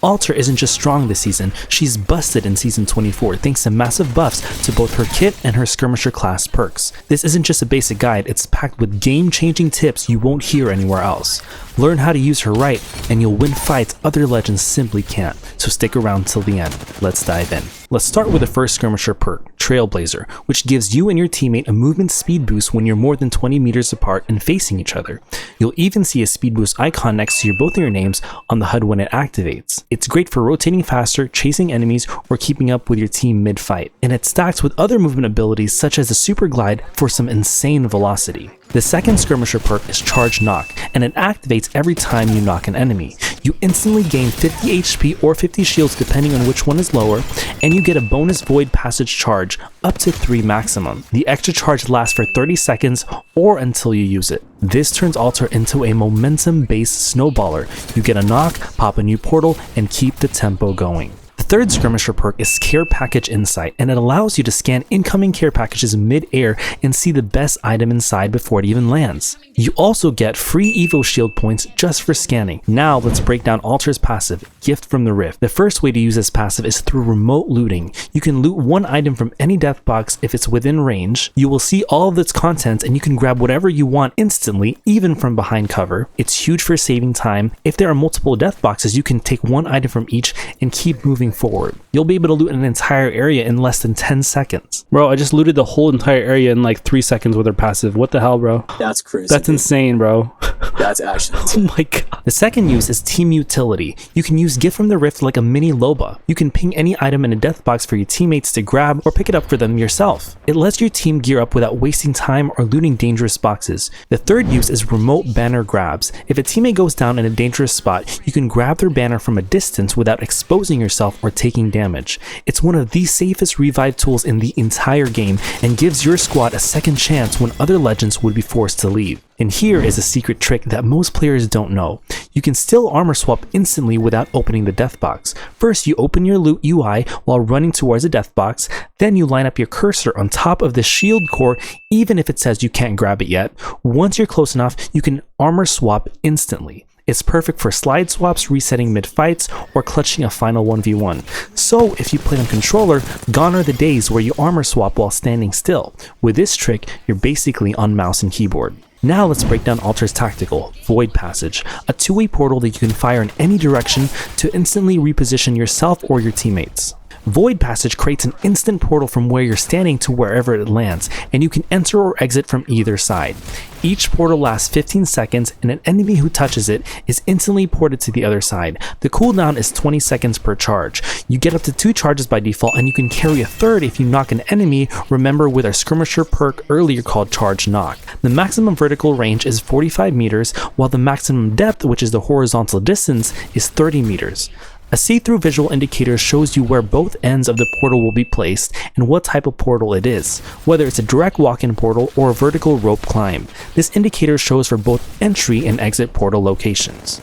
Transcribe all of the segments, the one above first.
Alter isn't just strong this season, she's busted in Season 24 thanks to massive buffs to both her kit and her Skirmisher class perks. This isn't just a basic guide, it's packed with game-changing tips you won't hear anywhere else. Learn how to use her right, and you'll win fights other legends simply can't, so stick around till the end. Let's dive in. Let's start with the first Skirmisher perk, Trailblazer, which gives you and your teammate a movement speed boost when you're more than 20 meters apart and facing each other. You'll even see a speed boost icon next to both of your names on the HUD when it activates. It's great for rotating faster, chasing enemies, or keeping up with your team mid-fight. And it stacks with other movement abilities such as the Super Glide for some insane velocity. The second Skirmisher perk is Charge Knock, and it activates every time you knock an enemy. You instantly gain 50 HP or 50 shields depending on which one is lower, and you get a bonus Void Passage charge, up to 3 maximum. The extra charge lasts for 30 seconds or until you use it. This turns Alter into a momentum-based snowballer. You get a knock, pop a new portal, and keep the tempo going. The third Skirmisher perk is Care Package Insight, and it allows you to scan incoming care packages mid-air and see the best item inside before it even lands. You also get free Evo Shield points just for scanning. Now let's break down Alter's passive, Gift from the Rift. The first way to use this passive is through remote looting. You can loot one item from any death box if it's within range. You will see all of its contents and you can grab whatever you want instantly, even from behind cover. It's huge for saving time. If there are multiple death boxes, you can take one item from each and keep moving forward. You'll be able to loot an entire area in less than 10 seconds. Bro, I just looted the whole entire area in like 3 seconds with her passive. What the hell, bro? That's crazy. That's insane, bro. That's actually Oh my god. The second use is Team Utility. You can use Gift from the Rift like a mini Loba. You can ping any item in a death box for your teammates to grab or pick it up for them yourself. It lets your team gear up without wasting time or looting dangerous boxes. The third use is Remote Banner Grabs. If a teammate goes down in a dangerous spot, you can grab their banner from a distance without exposing yourself or taking damage. It's one of the safest revive tools in the entire game and gives your squad a second chance when other legends would be forced to leave. And here is a secret trick that most players don't know. You can still armor swap instantly without opening the death box. First, you open your loot UI while running towards a death box, then you line up your cursor on top of the shield core even if it says you can't grab it yet. Once you're close enough, you can armor swap instantly. It's perfect for slide swaps, resetting mid-fights, or clutching a final 1v1. So if you play on controller, gone are the days where you armor swap while standing still. With this trick, you're basically on mouse and keyboard. Now let's break down Alter's tactical, Void Passage, a two-way portal that you can fire in any direction to instantly reposition yourself or your teammates. Void Passage creates an instant portal from where you're standing to wherever it lands, and you can enter or exit from either side. Each portal lasts 15 seconds, and an enemy who touches it is instantly ported to the other side. The cooldown is 20 seconds per charge. You get up to 2 charges by default, and you can carry a third if you knock an enemy, remember with our Skirmisher perk earlier called Charge Knock. The maximum vertical range is 45 meters, while the maximum depth, which is the horizontal distance, is 30 meters. A see-through visual indicator shows you where both ends of the portal will be placed and what type of portal it is, whether it's a direct walk-in portal or a vertical rope climb. This indicator shows for both entry and exit portal locations.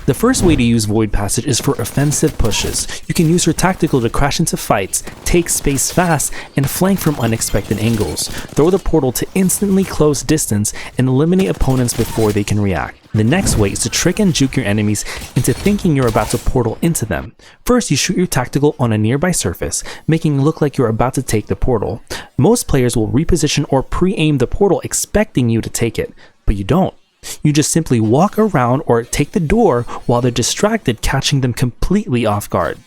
The first way to use Void Passage is for offensive pushes. You can use her tactical to crash into fights, take space fast, and flank from unexpected angles. Throw the portal to instantly close distance and eliminate opponents before they can react. The next way is to trick and juke your enemies into thinking you're about to portal into them. First, you shoot your tactical on a nearby surface, making it look like you're about to take the portal. Most players will reposition or pre-aim the portal expecting you to take it, but you don't. You just simply walk around or take the door while they're distracted, catching them completely off guard.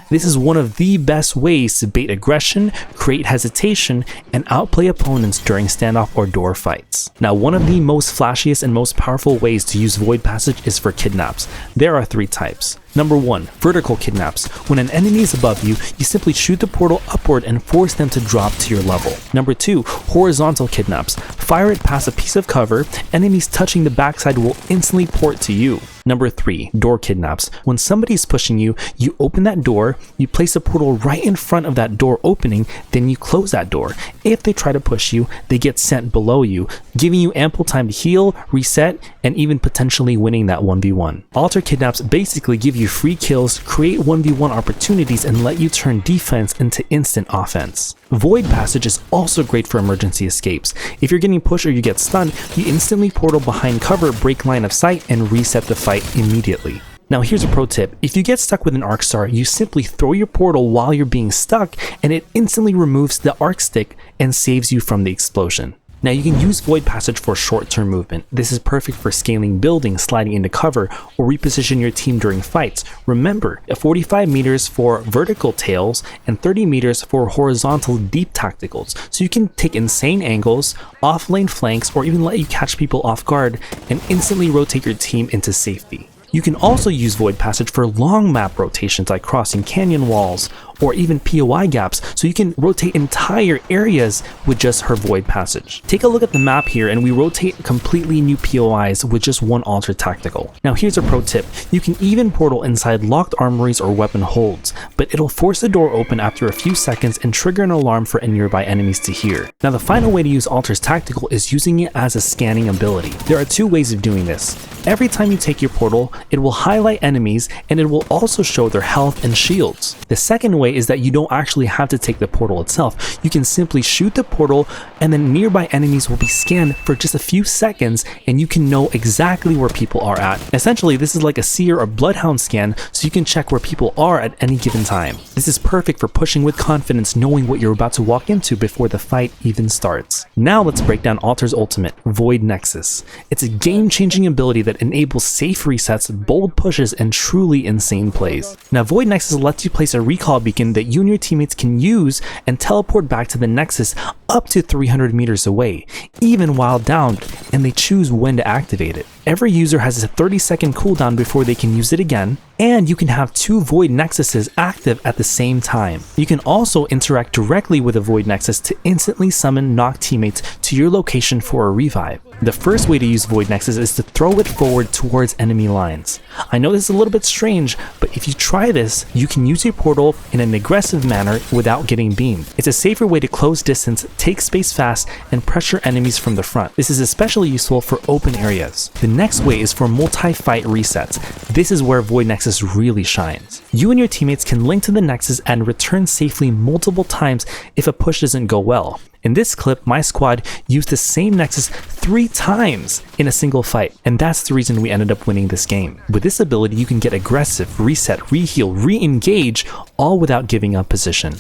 This is one of the best ways to bait aggression, create hesitation, and outplay opponents during standoff or door fights. Now, one of the most flashiest and most powerful ways to use Void Passage is for kidnaps. There are 3 types. Number 1, vertical kidnaps. When an enemy is above you, you simply shoot the portal upward and force them to drop to your level. Number 2, horizontal kidnaps. Fire it past a piece of cover, enemies touching the backside will instantly port to you. Number 3, door kidnaps. When somebody's pushing you, you open that door, you place a portal right in front of that door opening, then you close that door. If they try to push you, they get sent below you, giving you ample time to heal, reset, and even potentially winning that 1v1. Alter kidnaps basically give you free kills, create 1v1 opportunities, and let you turn defense into instant offense. Void Passage is also great for emergency escapes. If you're getting pushed or you get stunned, you instantly portal behind cover, break line of sight, and reset the fight immediately. Now here's a pro tip, if you get stuck with an arc star, you simply throw your portal while you're being stuck and it instantly removes the arc stick and saves you from the explosion. Now you can use Void Passage for short-term movement. This is perfect for scaling buildings, sliding into cover, or reposition your team during fights. Remember, 45 meters for vertical tails and 30 meters for horizontal deep tacticals. So you can take insane angles, off-lane flanks, or even let you catch people off guard and instantly rotate your team into safety. You can also use Void Passage for long map rotations like crossing canyon walls or even POI gaps, so you can rotate entire areas with just her Void Passage. Take a look at the map here and we rotate completely new POIs with just one Alter Tactical. Now here's a pro tip, you can even portal inside locked armories or weapon holds, but it'll force the door open after a few seconds and trigger an alarm for nearby enemies to hear. Now the final way to use Alter's Tactical is using it as a scanning ability. There are two ways of doing this. Every time you take your portal, it will highlight enemies and it will also show their health and shields. The second way is that you don't actually have to take the portal itself. You can simply shoot the portal and then nearby enemies will be scanned for just a few seconds and you can know exactly where people are at. Essentially, this is like a seer or bloodhound scan, so you can check where people are at any given time. This is perfect for pushing with confidence, knowing what you're about to walk into before the fight even starts. Now let's break down Alter's ultimate, Void Nexus. It's a game-changing ability that enables safe resets, bold pushes, and truly insane plays. Now Void Nexus lets you place a recall beacon that you and your teammates can use and teleport back to the Nexus up to 300 meters away, even while downed, and they choose when to activate it. Every user has a 30-second cooldown before they can use it again, and you can have two Void Nexuses active at the same time. You can also interact directly with a Void Nexus to instantly summon knocked teammates to your location for a revive. The first way to use Void Nexus is to throw it forward towards enemy lines. I know this is a little bit strange, but if you try this, you can use your portal in an aggressive manner without getting beamed. It's a safer way to close distance, take space fast, and pressure enemies from the front. This is especially useful for open areas. The next way is for multi-fight resets. This is where Void Nexus really shines. You and your teammates can link to the Nexus and return safely multiple times if a push doesn't go well. In this clip, my squad used the same Nexus 3 times in a single fight, and that's the reason we ended up winning this game. With this ability, you can get aggressive, reset, reheal, re-engage, all without giving up position.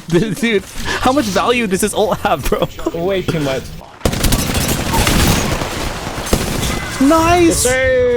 Dude, how much value does this ult have, bro? Way too much. Nice!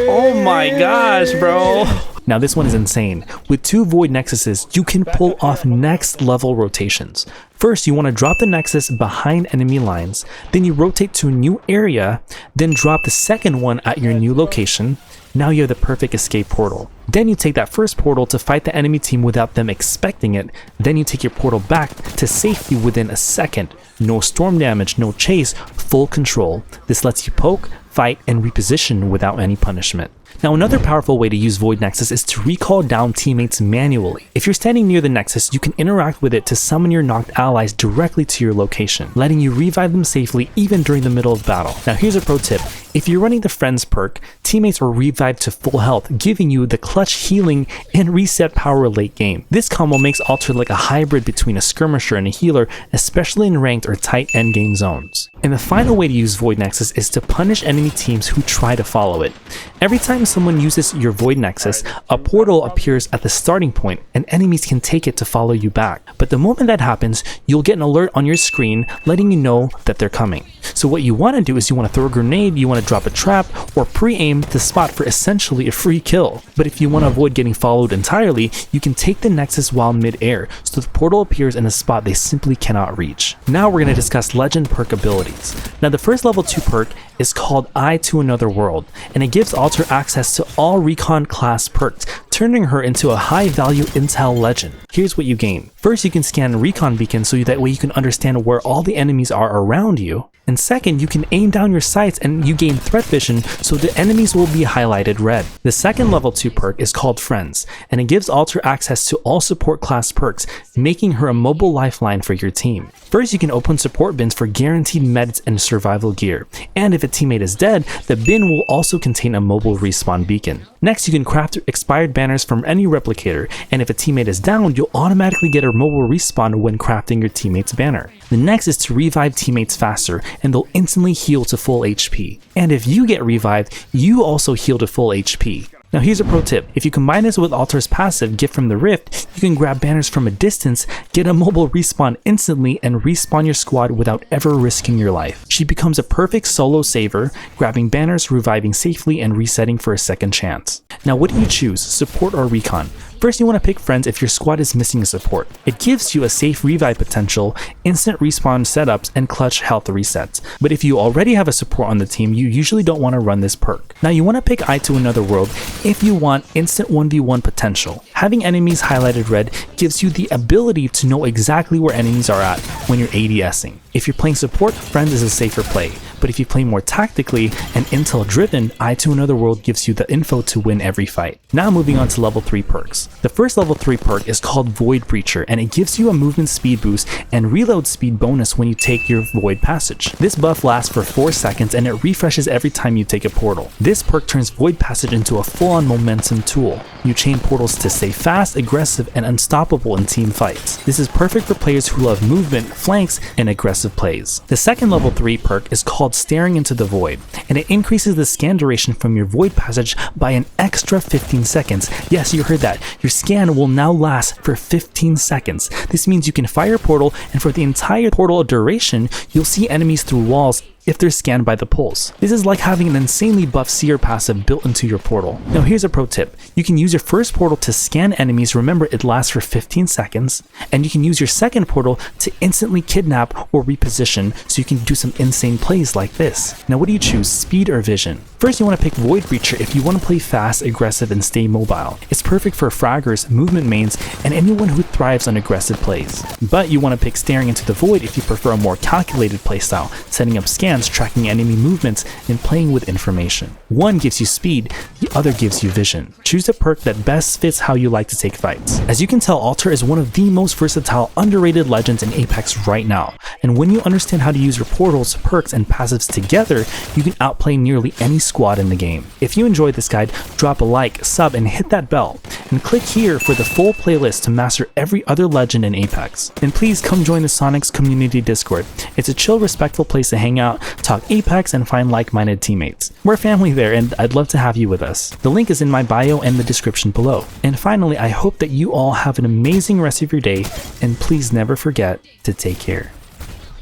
Oh my gosh, bro. Now this one is insane. With two Void Nexuses, you can pull off next level rotations. First, you want to drop the Nexus behind enemy lines, then you rotate to a new area, then drop the second one at your new location. Now you have the perfect escape portal. Then you take that first portal to fight the enemy team without them expecting it. Then you take your portal back to safety within a second. No storm damage, no chase, full control. This lets you poke, fight, and reposition without any punishment. Now another powerful way to use Void Nexus is to recall down teammates manually. If you're standing near the Nexus, you can interact with it to summon your knocked allies directly to your location, letting you revive them safely even during the middle of battle. Now here's a pro tip. If you're running the Friends perk, teammates are revived to full health, giving you the clutch healing and reset power late game. This combo makes Alter like a hybrid between a skirmisher and a healer, especially in ranked or tight endgame zones. And the final way to use Void Nexus is to punish enemy teams who try to follow it. Every time someone uses your Void Nexus, a portal appears at the starting point and enemies can take it to follow you back. But the moment that happens, you'll get an alert on your screen letting you know that they're coming. So what you want to do is you want to throw a grenade, you want to drop a trap, or pre-aim the spot for essentially a free kill. But if you want to avoid getting followed entirely, you can take the Nexus while mid-air, so the portal appears in a spot they simply cannot reach. Now we're going to discuss legend perk abilities. Now the first level 2 perk is called Eye to Another World, and it gives Alter access to all recon class perks, turning her into a high value intel legend. Here's what you gain. First, you can scan recon beacons so that way you can understand where all the enemies are around you. And second, you can aim down your sights and you gain threat vision so the enemies will be highlighted red. The second level 2 perk is called Friends, and it gives Alter access to all support class perks, making her a mobile lifeline for your team. First, you can open support bins for guaranteed meds and survival gear, and if a teammate is dead, the bin will also contain a mobile respawn beacon. Next, you can craft expired banners from any replicator, and if a teammate is downed, you'll automatically get a mobile respawn when crafting your teammate's banner. The next is to revive teammates faster, and they'll instantly heal to full HP. And if you get revived, you also heal to full HP. Now here's a pro tip. If you combine this with Altar's passive, Gift from the Rift, you can grab banners from a distance, get a mobile respawn instantly, and respawn your squad without ever risking your life. She becomes a perfect solo saver, grabbing banners, reviving safely, and resetting for a second chance. Now what do you choose, support or recon? First, you want to pick friends if your squad is missing a support. It gives you a safe revive potential, instant respawn setups, and clutch health resets. But if you already have a support on the team, you usually don't want to run this perk. Now you want to pick Eye to Another World if you want instant 1v1 potential. Having enemies highlighted red gives you the ability to know exactly where enemies are at when you're ADSing. If you're playing support, Friends is a safer play. But if you play more tactically and intel driven, Eye to Another World gives you the info to win every fight. Now moving on to level 3 perks. The first level 3 perk is called Void Breacher, and it gives you a movement speed boost and reload speed bonus when you take your Void Passage. This buff lasts for 4 seconds and it refreshes every time you take a portal. This perk turns Void Passage into a full-on momentum tool. You chain portals to stay fast, aggressive, and unstoppable in team fights. This is perfect for players who love movement, flanks, and aggressive plays. The second level 3 perk is called Staring into the Void, and it increases the scan duration from your Void Passage by an extra 15 seconds. Yes, you heard that. Your scan will now last for 15 seconds. This means you can fire a portal, and for the entire portal duration, you'll see enemies through walls if they're scanned by the pulse. This is like having an insanely buff seer passive built into your portal. Now here's a pro tip. You can use your first portal to scan enemies, remember it lasts for 15 seconds, and you can use your second portal to instantly kidnap or reposition so you can do some insane plays like this. Now what do you choose, speed or vision? First you want to pick Void Breacher if you want to play fast, aggressive, and stay mobile. It's perfect for fraggers, movement mains, and anyone who thrives on aggressive plays. But you want to pick Staring into the Void if you prefer a more calculated playstyle, setting up scans, tracking enemy movements, and playing with information. One gives you speed, the other gives you vision. Choose a perk that best fits how you like to take fights. As you can tell, Altar is one of the most versatile, underrated legends in Apex right now. And when you understand how to use your portals, perks, and passives together, you can outplay nearly any squad in the game. If you enjoyed this guide, drop a like, sub, and hit that bell. And click here for the full playlist to master every other legend in Apex. And please come join the Sonyx community Discord. It's a chill, respectful place to hang out, talk Apex, and find like-minded teammates. We're family there, and I'd love to have you with us. The link is in my bio and the description below. And finally, I hope that you all have an amazing rest of your day, and please never forget to take care.